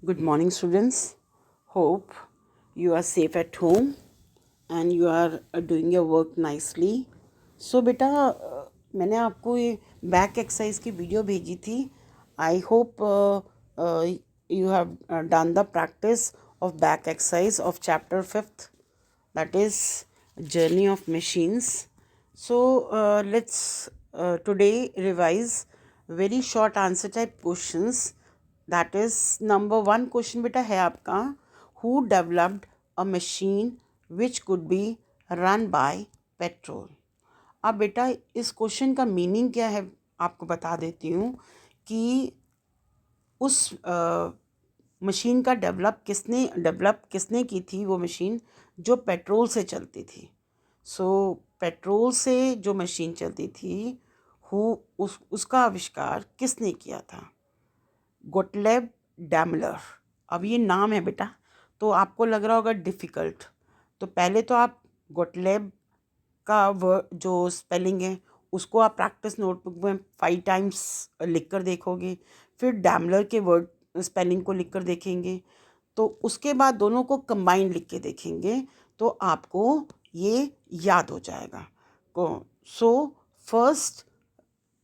Good morning, students. Hope you are safe at home and you are doing your work nicely. So बेटा मैंने आपको ये back exercise की video भेजी थी. I hope you have done the practice of back exercise of chapter 5th, that is journey of machines. So let's today revise very short answer type questions. That is number 1 question बेटा है आपका, who developed a machine which could be run by petrol. अब बेटा इस question का meaning क्या है आपको बता देती हूँ कि उस मशीन का डेवलप किसने की थी, वो मशीन जो पेट्रोल से चलती थी. सो पेट्रोल से जो मशीन चलती थी उसका आविष्कार किसने किया था? गोटलेब डैमलर. अब ये नाम है बेटा, तो आपको लग रहा होगा डिफ़िकल्ट. तो पहले तो आप गोटलेब का वर्ड जो स्पेलिंग है उसको आप प्रैक्टिस नोटबुक में 5 टाइम्स लिख कर देखोगे. फिर डैमलर के वर्ड स्पेलिंग को लिख कर देखेंगे. तो उसके बाद दोनों को कंबाइन लिख के देखेंगे तो आपको ये याद हो जाएगा. So first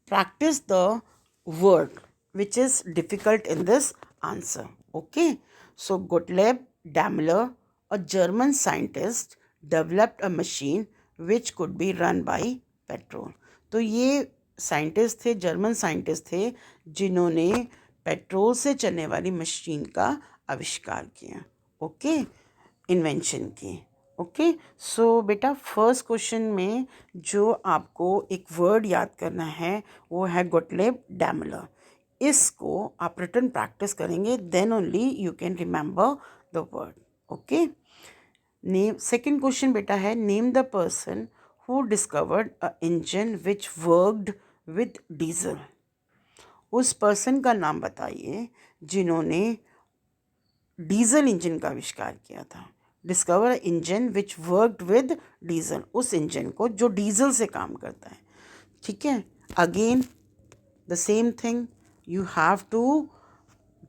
practice the word which is difficult in this answer. Okay, so Gottlieb Daimler, a German scientist, developed a machine which could be run by petrol. तो ये साइंटिस्ट थे, जर्मन साइंटिस्ट थे जिन्होंने पेट्रोल से चलने वाली machine का आविष्कार किया. ओके, इन्वेंशन की. ओके, सो बेटा फर्स्ट क्वेश्चन में जो आपको एक वर्ड याद करना है वो है गोटलेब डैमलर. इसको आप रिटन प्रैक्टिस करेंगे, then only you can remember the word. Okay, name. Second question बेटा है, name the person who discovered a engine which worked with diesel. उस पर्सन का नाम बताइए जिन्होंने डीजल इंजन का आविष्कार किया था. Discover engine which worked with diesel, उस इंजन को जो डीजल से काम करता है. ठीक है, again the same thing, you have to,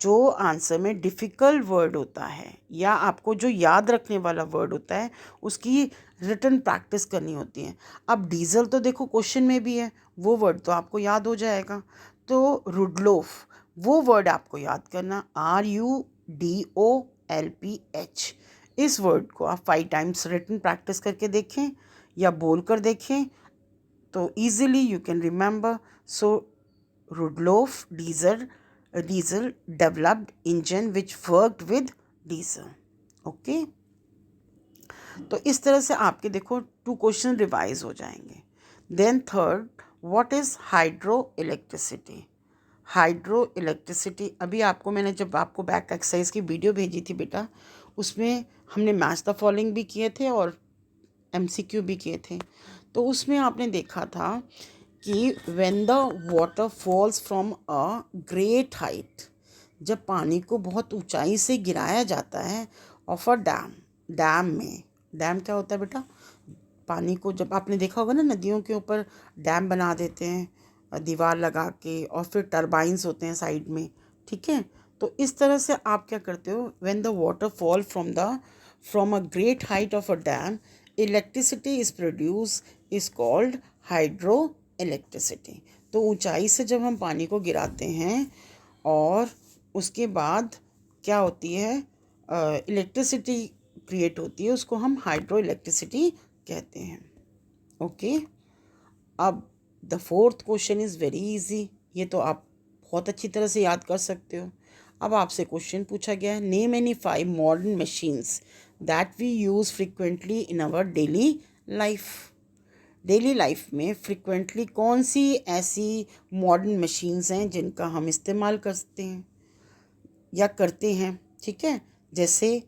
जो आंसर में डिफ़िकल्ट वर्ड होता है या आपको जो याद रखने वाला वर्ड होता है उसकी रिटन प्रैक्टिस करनी होती है. अब डीजल तो देखो क्वेश्चन में भी है, वो वर्ड तो आपको याद हो जाएगा. तो रुडलोफ, वो वर्ड आपको याद करना, RUDOLPH. इस वर्ड को आप 5 टाइम्स रिटन प्रैक्टिस करके देखें या बोल कर देखें तो easily you can remember. So Rudolf Diesel developed engine which worked with diesel. Okay, तो इस तरह से आपके देखो 2 क्वेश्चन रिवाइज हो जाएंगे. Then third, what is hydroelectricity. Hydroelectricity, अभी आपको मैंने जब आपको बैक एक्सरसाइज की वीडियो भेजी थी बेटा, उसमें हमने मैच द फॉलोइंग भी किए थे और MCQ भी किए थे. तो उसमें आपने देखा था कि when the water falls from a great height, जब पानी को बहुत ऊंचाई से गिराया जाता है ऑफ अ डैम में. डैम क्या होता है बेटा? पानी को जब आपने देखा होगा ना, नदियों के ऊपर डैम बना देते हैं दीवार लगा के और फिर टरबाइंस होते हैं साइड में. ठीक है, तो इस तरह से आप क्या करते हो, when the water fall from a great height of a dam, electricity is produce is called hydro electricity. तो ऊंचाई से जब हम पानी को गिराते हैं और उसके बाद क्या होती है, इलेक्ट्रिसिटी क्रिएट होती है, उसको हम हाइड्रो इलेक्ट्रिसिटी कहते हैं. ओके, अब the fourth question is very easy, ये तो आप बहुत अच्छी तरह से याद कर सकते हो. अब आपसे क्वेश्चन पूछा गया है, name any 5 modern machines that we use frequently in our daily life. Daily life में फ्रिक्वेंटली कौन सी ऐसी मॉडर्न मशीन्स हैं जिनका हम इस्तेमाल करते हैं या करते हैं. ठीक है, जैसे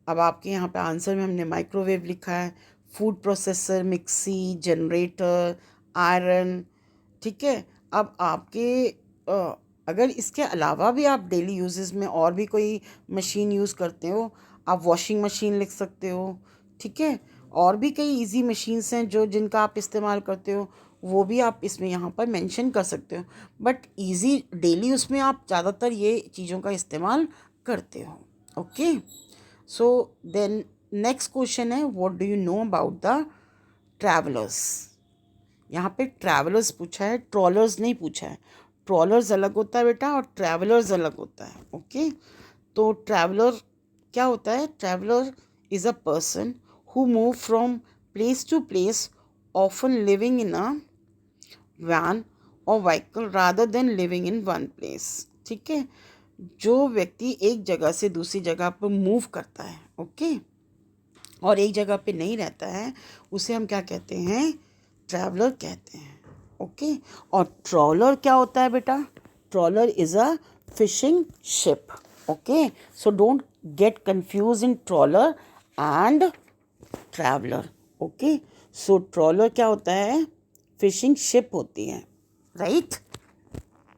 अब आपके यहाँ पे आंसर में हमने माइक्रोवेव लिखा है, food processor, mixie, generator, iron. ठीक है, अब आपके अगर इसके अलावा भी आप डेली यूजेस में और भी कोई मशीन यूज़ करते हो, आप वॉशिंग मशीन लिख सकते हो. ठीक है, और भी कई इजी मशीन्स हैं जो जिनका आप इस्तेमाल करते हो, वो भी आप इसमें यहाँ पर मेंशन कर सकते हो. बट इजी डेली उसमें आप ज़्यादातर ये चीज़ों का इस्तेमाल करते हो. Okay, so then next question है, what do you know about the travellers. यहाँ पे ट्रैवलर्स पूछा है, ट्रॉलर्स नहीं पूछा है. ट्रॉलर्स अलग होता है बेटा और ट्रैवलर्स अलग होता है. ओके, तो ट्रैवलर क्या होता है? Traveller is a person who move from place to place, often living in a van or vehicle rather than living in one place. ठीक है, जो व्यक्ति एक जगह से दूसरी जगह पर मूव करता है, ओके, और एक जगह पे नहीं रहता है, उसे हम क्या कहते हैं? ट्रैवलर कहते हैं. ओके, और ट्रॉलर क्या होता है बेटा? Trawler is a fishing ship. Okay, so don't get confuse in trawler and traveller. Okay, so trawler क्या होता है? फिशिंग शिप होती है, राइट?